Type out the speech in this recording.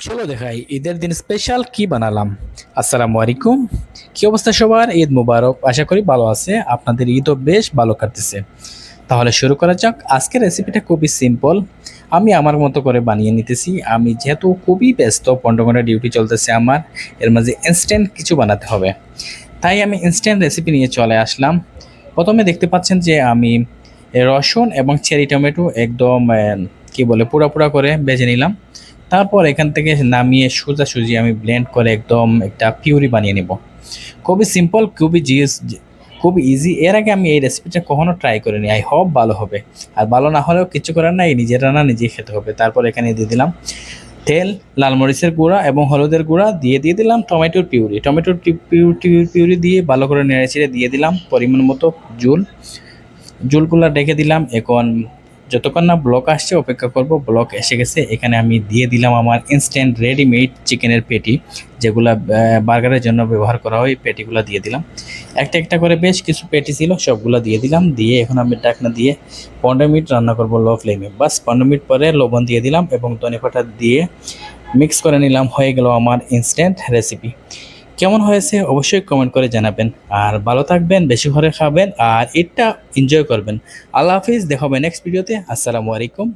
চলো দেখাই ঈদের দিন স্পেশাল কি বানালাম। আসসালামু আলাইকুম, কি অবস্থা সবার? ঈদ মুবারক, আশা করি ভালো আছে, আপনাদের ঈদও বেশ ভালো কাটতেছে। তাহলে শুরু করা যাক। আজকের রেসিপিটা খুবই সিম্পল, আমি আমার মতো করে বানিয়ে নিতেছি। আমি যেহেতু খুবই ব্যস্ত, 15 ঘন্টা ডিউটি চলতেছে আমার, এর মাঝে ইনস্ট্যান্ট কিছু বানাতে হবে, তাই আমি ইনস্ট্যান্ট রেসিপি নিয়ে চলে আসলাম। প্রথমে দেখতে পাচ্ছেন যে আমি রসুন এবং চেরি টমেটো একদম কি বলে পুরা পুরা করে ভেজে নিলাম। তারপর এখান থেকে নামিয়ে সোজাসুজি আমি ব্লেন্ড করে একদম একটা পিউরি বানিয়ে নেব। খুবই সিম্পল, খুবই ইজি। এর আগে আমি এই রেসিপিটা কখনো ট্রাই করিনি, আই হোপ ভালো হবে। আর ভালো না হলেও কিছু করার নাই, নিজের রান্না নিজেই খেতে হবে। তারপর এখানে দিয়ে দিলাম তেল, লাল মরিচের গুঁড়া এবং হলুদের গুঁড়া, দিয়ে দিলাম টমেটোর পিউরি। পিউরি দিয়ে ভালো করে নেড়েচেড়ে দিয়ে দিলাম পরিমাণ মতো জল। জলগুলা রেখে দিলাম। এখন যতক্ষণ না ব্লক আসছে অপেক্ষা করব। ব্লক এসে গেছে, এখানে আমি দিয়ে দিলাম আমার ইনস্ট্যান্ট রেডিমেড চিকেনের পেটি, যেগুলা বার্গারের জন্য ব্যবহার করা হয়। পেটিগুলো দিয়ে দিলাম, একটা একটা করে বেশ কিছু পেটি ছিল, সবগুলো দিয়ে দিলাম। দিয়ে এখন আমি ঢাকনা দিয়ে 15 মিনিট রান্না করব লো ফ্লেমে। বাস 15 মিনিট পরে লবণ দিয়ে দিলাম এবং ধনেপাতা দিয়ে মিক্স করে নিলাম। হয়ে গেল আমার ইনস্ট্যান্ট রেসিপি। কেমন হয়েছে অবশ্যই কমেন্ট করে জানাবেন। আর ভালো থাকবেন, বেশি করে খাবেন আর এটা এনজয় করবেন। আল্লাহ হাফিজ, দেখা হবে নেক্সট ভিডিওতে। আসসালামু আলাইকুম।